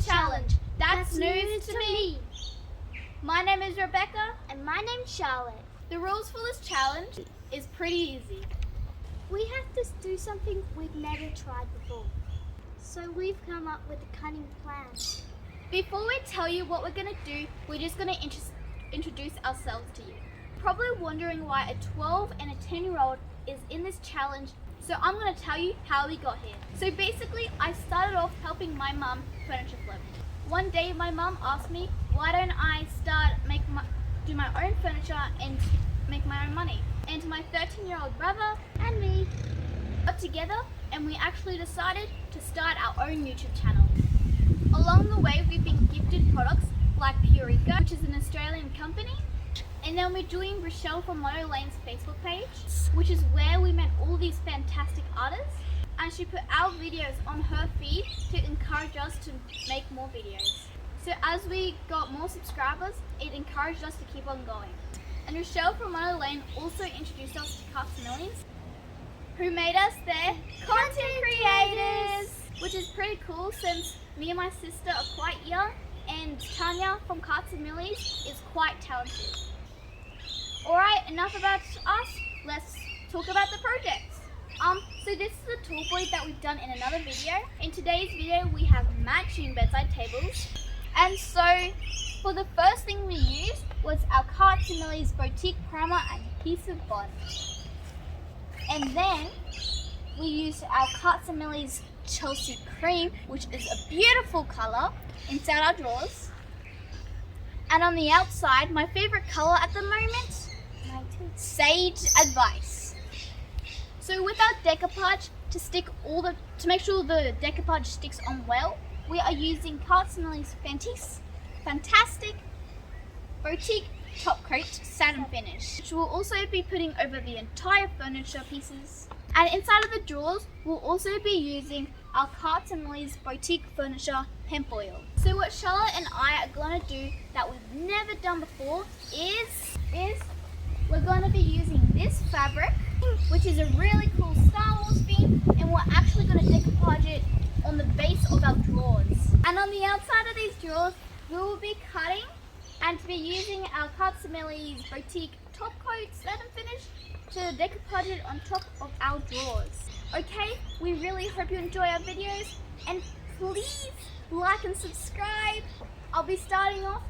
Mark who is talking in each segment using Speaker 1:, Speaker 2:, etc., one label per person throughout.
Speaker 1: challenge. That's news to me. My name is Rebecca.
Speaker 2: And my name's Charlotte.
Speaker 1: The rules for this challenge is pretty easy.
Speaker 2: We have to do something we've never tried before. So we've come up with a cunning plan.
Speaker 1: Before we tell you what we're going to do, we're just going to introduce ourselves to you. Probably wondering why a 12 and a 10-year-old is in this challenge, so I'm going to tell you how we got here. So basically, I started off helping my mum furniture flip. One day my mum asked me, why don't I do my own furniture and make my own money? And my 13-year-old brother
Speaker 2: And me.
Speaker 1: got together and we actually decided to start our own YouTube channel. Along the way, we've been gifted products like Purica, which is an Australian company. And then we're doing Rochelle from Mono Lane's Facebook page, which is where we met all these fantastic artists. And she put our videos on her feed to encourage us to make more videos. So as we got more subscribers, it encouraged us to keep on going. And Rochelle from Mono Lane also introduced us to Carts and Millions, who made us their content creators, which is pretty cool since me and my sister are quite young and Tanya from Carts and Millions is quite talented. Alright, enough about us, let's talk about the projects. So this is a tool board that we've done in another video. In today's video we have matching bedside tables. And so for the first thing we used was our Carts and Millions boutique primer and adhesive bond. And then we used our Carts and Millions Chelsea cream, which is a beautiful colour, inside our drawers. And on the outside, my favourite colour at the moment, Sage Advice. So with our decoupage to make sure the decoupage sticks on well, we are using Carts and Millions fantastic boutique top coat satin finish, which we'll also be putting over the entire furniture pieces. And inside of the drawers, we'll also be using our Carts and Millions boutique furniture hemp oil. So what Charlotte and I are going to do that we've never done before is we're going to be using this fabric, which is a really cool Star Wars theme, and we're actually going to decoupage it on the base of our drawers. And on the outside of these drawers, we will be cutting and to be using our Carts and Millions boutique top coat satin finish to decoupage it on top of our drawers. Okay, we really hope you enjoy our videos, and please like and subscribe. I'll be starting off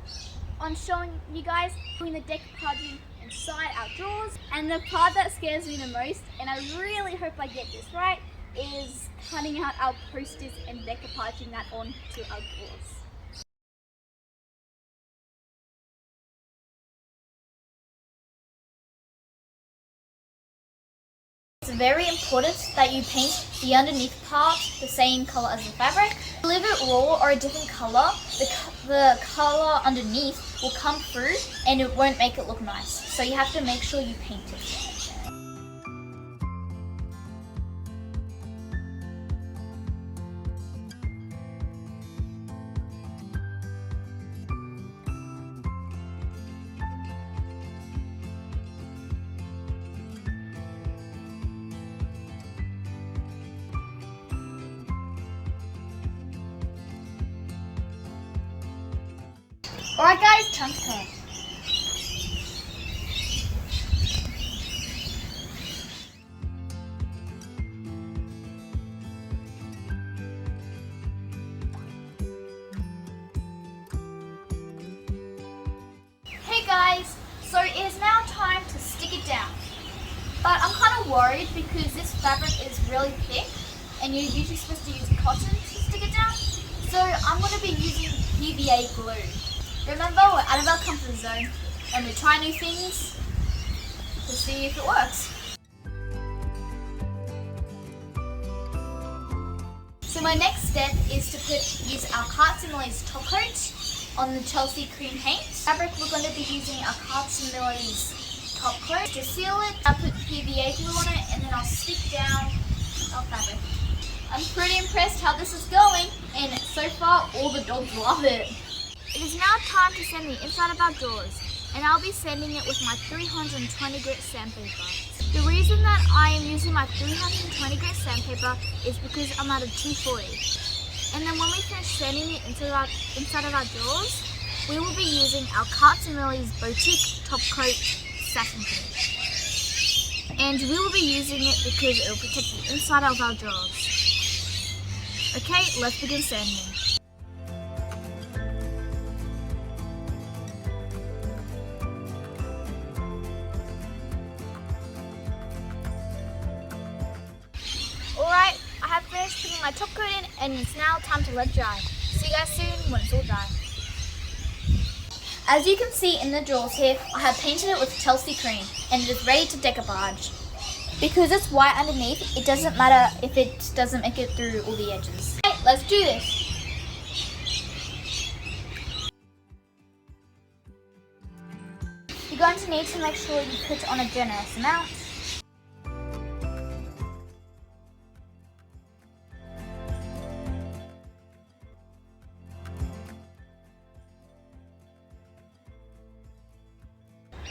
Speaker 1: on showing you guys doing the decoupaging inside our drawers. And the part that scares me the most, and I really hope I get this right, is cutting out our posters and decoupaging that onto our drawers. It's very important that you paint the underneath part the same colour as the fabric. Leave it raw or a different colour, the colour underneath will come through and it won't make it look nice. So you have to make sure you paint it. Alright guys, time to turn. Hey guys, so it is now time to stick it down. But I'm kind of worried because this fabric is really thick and you're usually supposed to use cotton to stick it down. So I'm going to be using PVA glue. Remember, we're out of our comfort zone and we try new things to see if it works. So my next step is to use our Carts and Millions top coat on the Chelsea cream paint. Fabric, we're going to be using our Carts and Millions top coat to seal it. I'll put PVA glue on it and then I'll stick down our fabric. I'm pretty impressed how this is going, and so far all the dogs love it. It is now time to sand the inside of our drawers, and I'll be sanding it with my 320 grit sandpaper. The reason that I am using my 320 grit sandpaper is because I'm out of 240.
Speaker 3: And then when we finish sanding the inside of our drawers, we will be using our Carts and Millie's Boutique Top Coat Satin Finish. And we will be using it because it will protect the inside of our drawers. Okay, let's begin sanding. Alright, I have finished putting my top coat in and it's now time to let it dry. See you guys soon when it's all dry. As you can see in the drawers here, I have painted it with Chelsea cream and it is ready to decoupage. Because it's white underneath, it doesn't matter if it doesn't make it through all the edges. Okay, let's do this. You're going to need to make sure you put on a generous amount.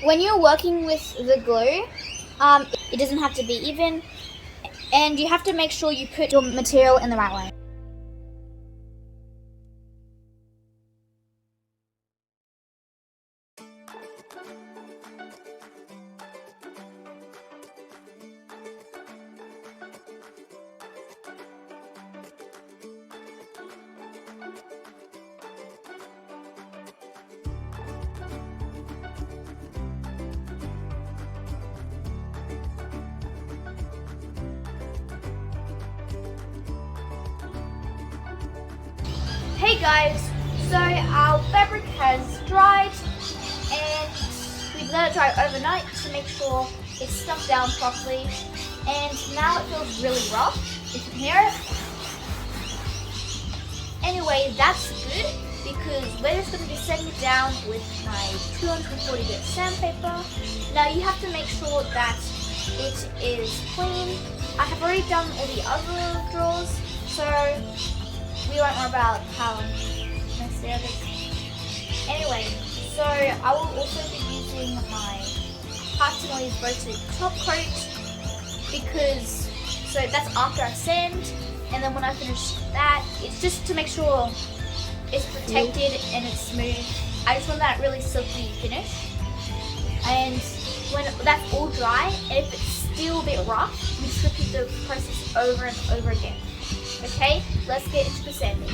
Speaker 3: When you're working with the glue, it doesn't have to be even, and you have to make sure you put your material in the right way. Hey guys, so our fabric has dried and we've let it dry overnight to make sure it's stuck down properly, and now it feels really rough, if you can hear it. Anyway, that's good because we're just going to be setting it down with my 240 grit sandpaper. Now you have to make sure that it is clean. I have already done all the other drawers, so we won't worry about how messy it is. Anyway, so I will also be using my Carts and Millie's Boutique Top Coat because, so that's after I sand, and then when I finish that, it's just to make sure it's protected and it's smooth. I just want that really silky finish. And when that's all dry, and if it's still a bit rough, you just repeat the process over and over again. Okay, let's get into the sanding.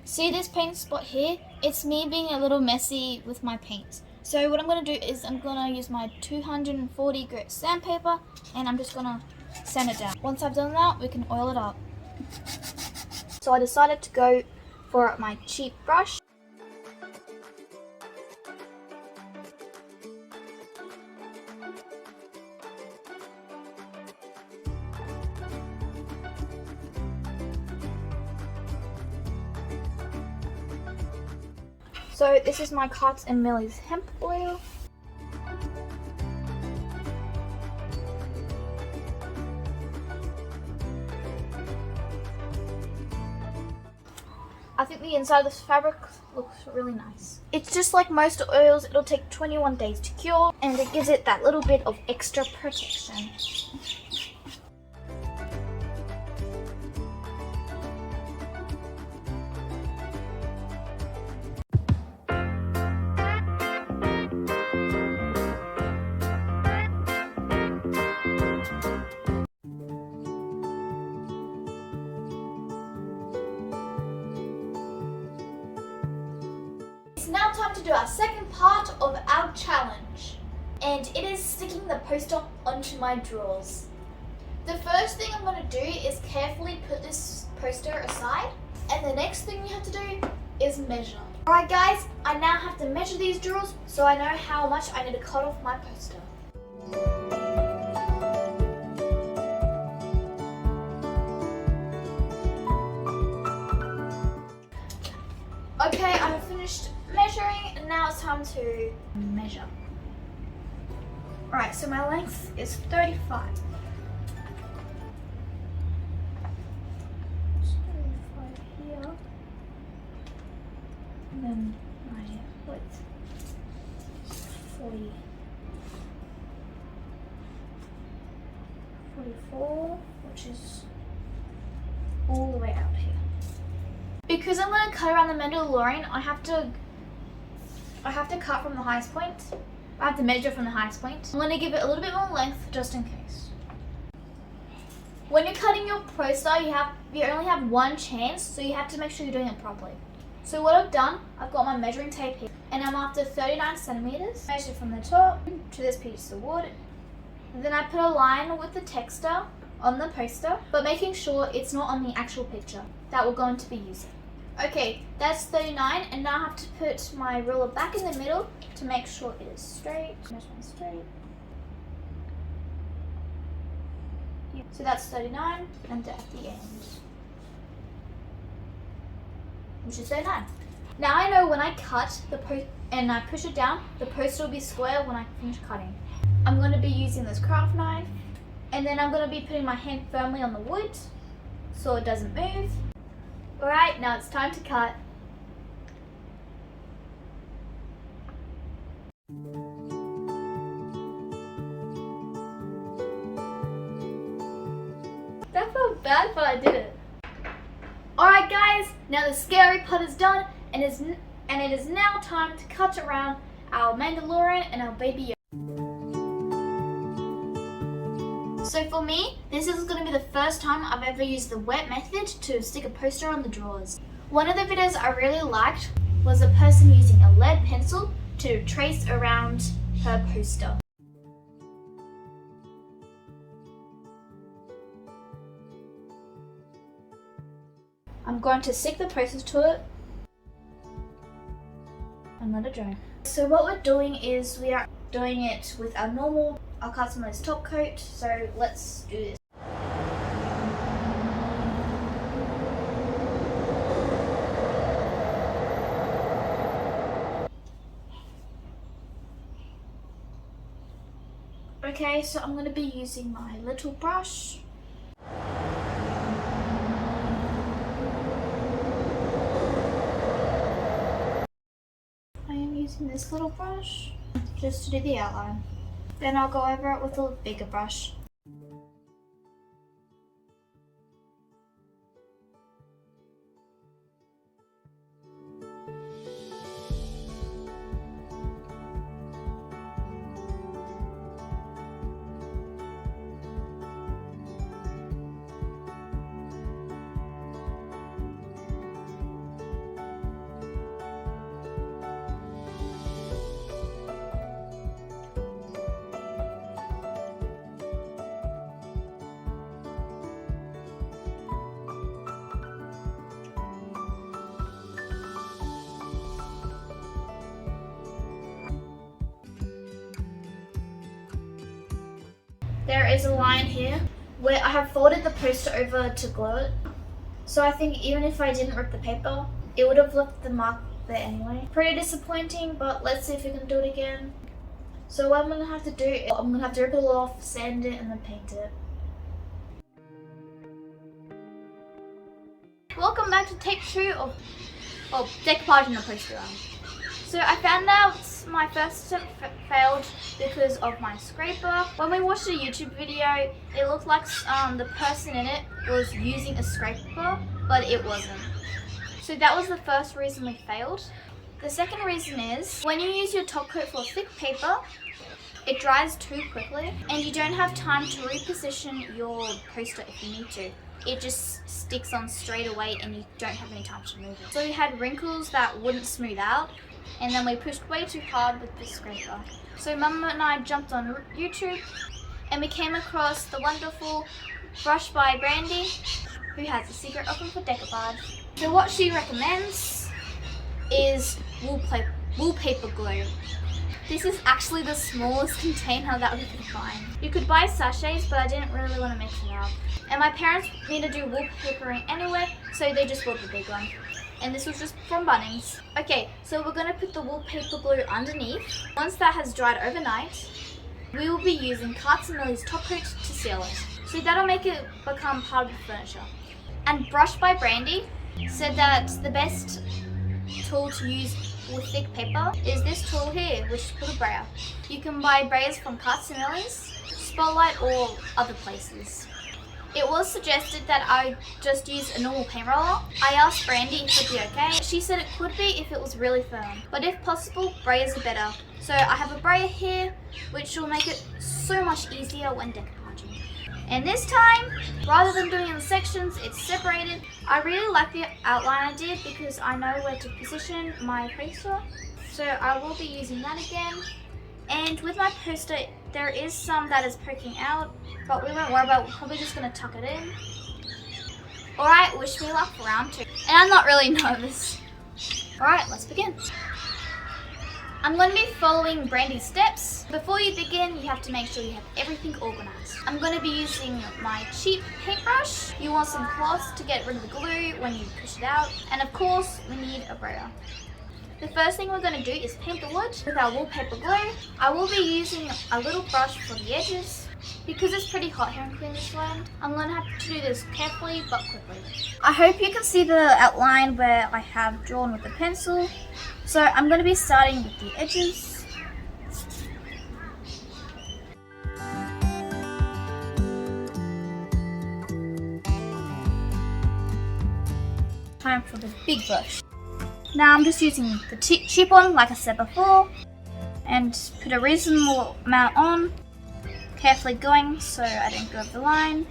Speaker 3: See this paint spot here? It's me being a little messy with my paint. So what I'm going to do is I'm going to use my 240 grit sandpaper and I'm just going to sand it down. Once I've done that, we can oil it up. So I decided to go for my cheap brush. So this is my Carts and Millie's hemp oil. I think the inside of this fabric looks really nice. It's just like most oils, it'll take 21 days to cure, and it gives it that little bit of extra protection. It's now time to do our second part of our challenge, and it is sticking the poster onto my drawers. The first thing I'm going to do is carefully put this poster aside, and the next thing you have to do is measure. Alright guys, I now have to measure these drawers so I know how much I need to cut off my poster. Okay, I'm finished measuring and now it's time to measure. Alright, so my length is 35. then my width 44, which is all the way out here. Because I'm going to cut around the Mandalorian, I have to cut from the highest point. I have to measure from the highest point. I'm going to give it a little bit more length just in case. When you're cutting your poster, you only have one chance, so you have to make sure you're doing it properly. So what I've done, I've got my measuring tape here, and I'm after 39 centimeters. Measure from the top to this piece of wood. And then I put a line with the texture on the poster, but making sure it's not on the actual picture that we're going to be using. Okay, that's 39, and now I have to put my ruler back in the middle to make sure it is straight. Measurement straight. Yeah. So that's 39, and at the end, which is 39. Now I know when I cut and I push it down, the poster will be square when I finish cutting. I'm going to be using this craft knife, and then I'm going to be putting my hand firmly on the wood so it doesn't move. Alright, now it's time to cut. That felt bad, but I did it. Alright guys, now the scary part is done, and it is now time to cut around our Mandalorian and our baby Yoda. So for me, this is going to be the first time I've ever used the wet method to stick a poster on the drawers. One of the videos I really liked was a person using a lead pencil to trace around her poster. I'm going to stick the poster to it and let it dry. So what we're doing is we are doing it with our normal, our customized top coat, so let's do this. Okay, so I'm going to be using my little brush. I am using this little brush just to do the outline. Then I'll go over it with a bigger brush. There is a line here where I have folded the poster over to glue it. So I think even if I didn't rip the paper, it would have left the mark there anyway. Pretty disappointing, but let's see if we can do it again. So what I'm going to have to do is I'm going to have to rip it all off, sand it, and then paint it. Welcome back to take 2 of decoupage in the poster. So I found out my first attempt failed because of my scraper. When we watched a YouTube video, it looked like the person in it was using a scraper, but it wasn't. So that was the first reason we failed. The second reason is, when you use your top coat for thick paper, it dries too quickly and you don't have time to reposition your poster if you need to. It just sticks on straight away and you don't have any time to move it. So we had wrinkles that wouldn't smooth out, and then we pushed way too hard with the scraper. So Mum and I jumped on YouTube and we came across the wonderful Brush by Brandy, who has a secret open for decoupage. So what she recommends is wallpaper glue. This is actually the smallest container that we could find. You could buy sachets, but I didn't really want to mix it up. And my parents need to do wallpapering anyway, so they just bought the big one. And this was just from Bunnings. Okay, so we're going to put the wallpaper glue underneath. Once that has dried overnight, we will be using Carts and Millie's top coat to seal it. So that'll make it become part of the furniture. And Brush by Brandy said that the best tool to use with thick paper is this tool here, which is called a brayer. You can buy brayers from Cuts and Millies, Spotlight, or other places. It was suggested that I just use a normal paint roller. I asked Brandy if it would be okay. She said it could be if it was really firm, but if possible, brayers are better. So I have a brayer here, which will make it so much easier when decoupaging. And this time, rather than doing it in sections, it's separated. I really like the outline I did because I know where to position my poster. So I will be using that again. And with my poster, there is some that is poking out, but we won't worry about it. We're probably just going to tuck it in. Alright, wish me luck for round 2. And I'm not really nervous. Alright, let's begin. I'm going to be following Brandy's steps. Before you begin, you have to make sure you have everything organized. I'm going to be using my cheap paintbrush. You want some cloth to get rid of the glue when you push it out. And of course, we need a brayer. The first thing we're going to do is paint the wood with our wallpaper glue. I will be using a little brush for the edges. Because it's pretty hot here in Queensland, I'm going to have to do this carefully but quickly. I hope you can see the outline where I have drawn with the pencil. So I'm going to be starting with the edges. Time for the big brush. Now I'm just using the cheap one, like I said before, and put a reasonable amount on, carefully going so I don't go over the line.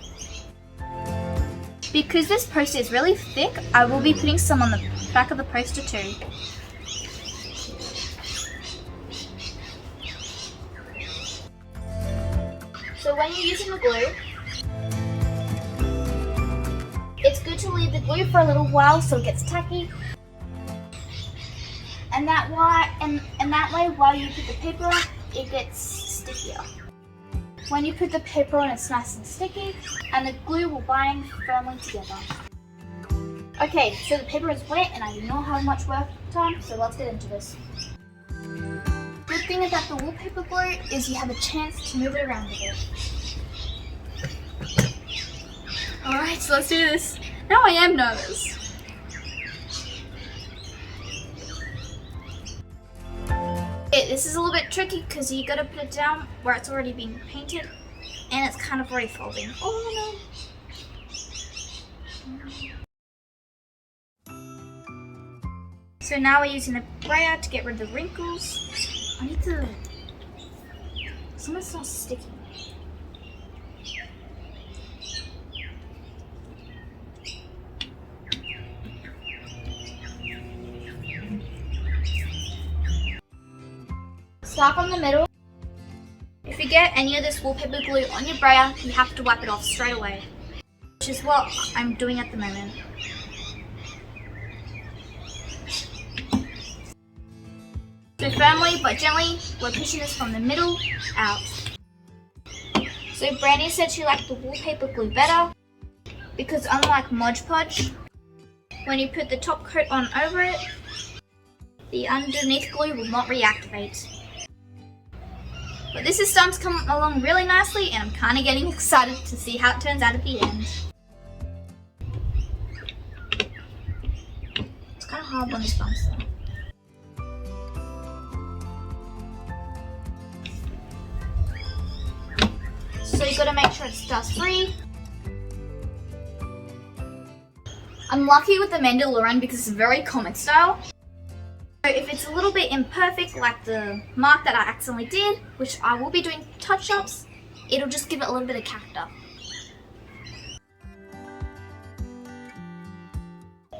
Speaker 3: Because this poster is really thick, I will be putting some on the back of the poster too. So when you're using the glue, it's good to leave the glue for a little while so it gets tacky. And that way, while you put the paper on, it gets stickier. When you put the paper on, it's nice and sticky, and the glue will bind firmly together. Okay, so the paper is wet, and I do not have much work time, so let's get into this. Good thing about the wallpaper glue is you have a chance to move it around a bit. Alright, so let's do this. Now I am nervous. This is a little bit tricky because you gotta put it down where it's already been painted and it's kind of already folding. Oh no! So now we're using the brayer to get rid of the wrinkles. I need to... Something's not sticky. Start from the middle. If you get any of this wallpaper glue on your brayer, you have to wipe it off straight away, which is what I'm doing at the moment. So firmly but gently, we're pushing this from the middle out. So Brandy said she liked the wallpaper glue better because unlike Mod Podge, when you put the top coat on over it, the underneath glue will not reactivate. But this is starting to come along really nicely and I'm kind of getting excited to see how it turns out at the end. It's kind of hard on this bumps though. So you've got to make sure it's dust free. I'm lucky with the Mandalorian because it's very comic style. So if it's a little bit imperfect, like the mark that I accidentally did, which I will be doing touch-ups, it'll just give it a little bit of character.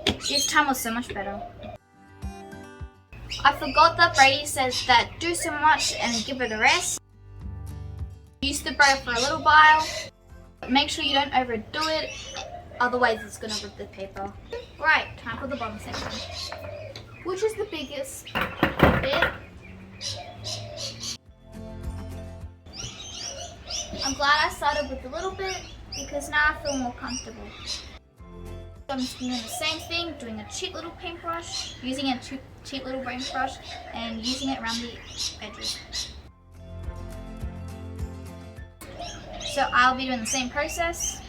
Speaker 3: This time was so much better. I forgot that Brady says that do so much and give it a rest. Use the brayer for a little while. Make sure you don't overdo it, otherwise it's going to rip the paper. Right, time for the bottom section, which is the biggest bit. I'm glad I started with a little bit because now I feel more comfortable. So I'm just doing the same thing, doing a cheap little paintbrush, using a cheap little paintbrush and using it around the edges. So I'll be doing the same process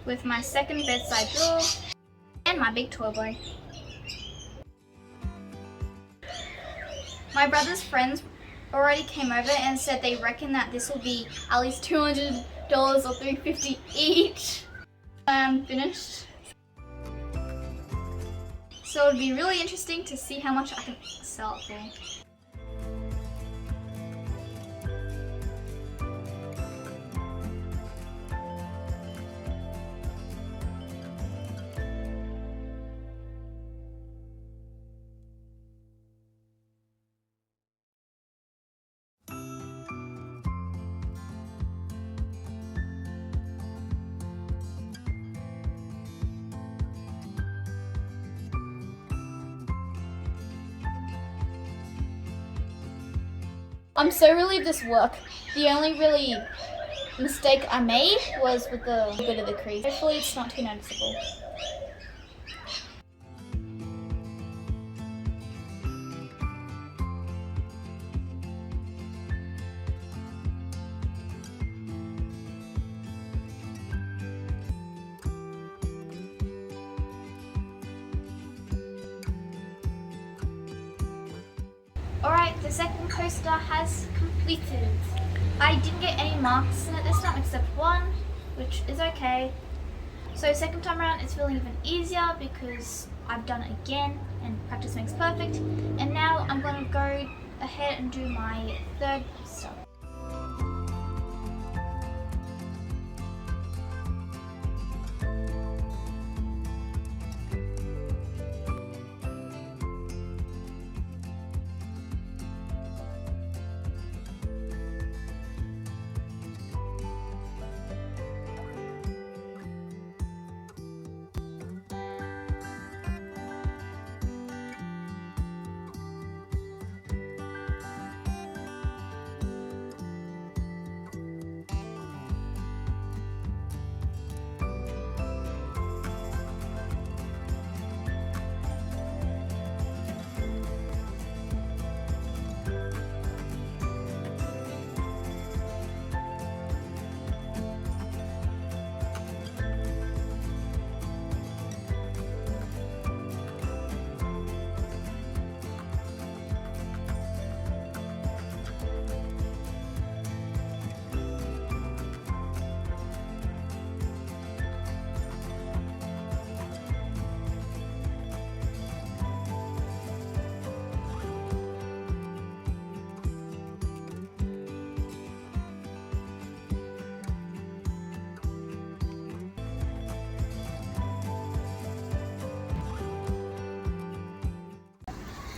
Speaker 3: with my second bedside drawer.
Speaker 1: And my big toy boy. My brother's friends already came over and said they reckon that this will be at least $200 or $350 each. I'm finished. So it'd be really interesting to see how much I can sell it for. I'm so relieved this worked. The only really mistake I made was with the bit of the crease. Hopefully it's not too noticeable. Alright, the second coaster has completed. I didn't get any marks in it this time except one, which is okay. So second time around it's feeling even easier because I've done it again and practice makes perfect. And now I'm going to go ahead and do my third coaster.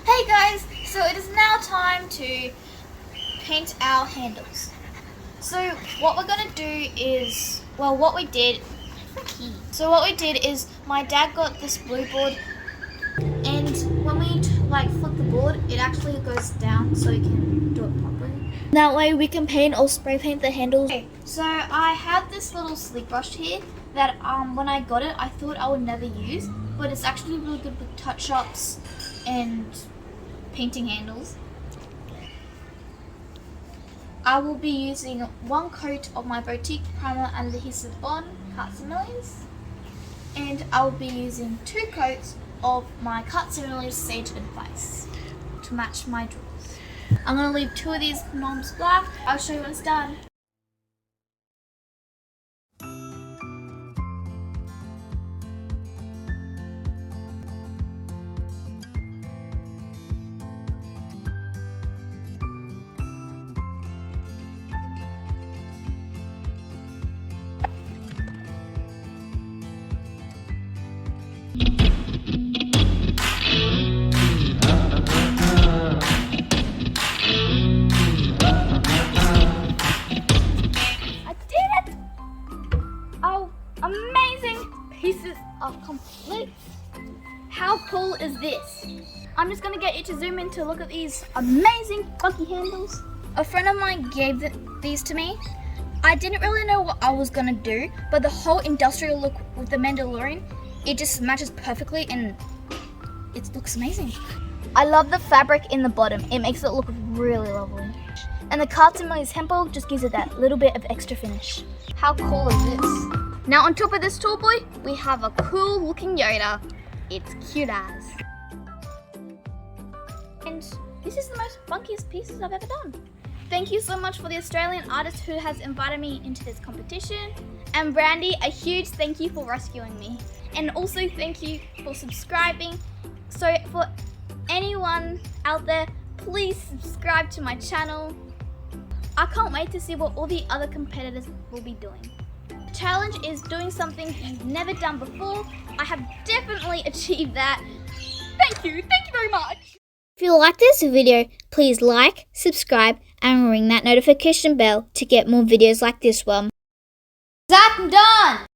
Speaker 1: Hey guys, so it is now time to paint our handles. So what we're gonna do is, what we did is my dad got this blue board, and when we flip the board, it actually goes down so you can do it properly. That way we can paint or spray paint the handles. Okay, so I have this little sleek brush here that when I got it, I thought I would never use, but it's actually really good with touch-ups and painting handles. I will be using one coat of my boutique primer and adhesive on Cart-Similles, and I will be using 2 coats of my Cart-Similles Sage Advice to match my drawers. I'm going to leave 2 of these knobs black. I'll show you when it's done. Amazing pieces of complete. How cool is this? I'm just gonna get you to zoom in to look at these amazing funky handles. A friend of mine gave these to me. I didn't really know what I was gonna do, but the whole industrial look with the Mandalorian, it just matches perfectly and it looks amazing. I love the fabric in the bottom. It makes it look really lovely. And the Cart-Similles hempo just gives it that little bit of extra finish. How cool is this? Now on top of this tall boy, we have a cool looking Yoda. It's cute as. And this is the most funkiest pieces I've ever done. Thank you so much for the Australian artist who has invited me into this competition. And Brandy, a huge thank you for rescuing me. And also thank you for subscribing. So for anyone out there, please subscribe to my channel. I can't wait to see what all the other competitors will be doing. The challenge is doing something you've never done before. I have definitely achieved that. Thank you very much.
Speaker 2: If you like this video, please like, subscribe, and ring that notification bell to get more videos like this one.
Speaker 1: That I'm done!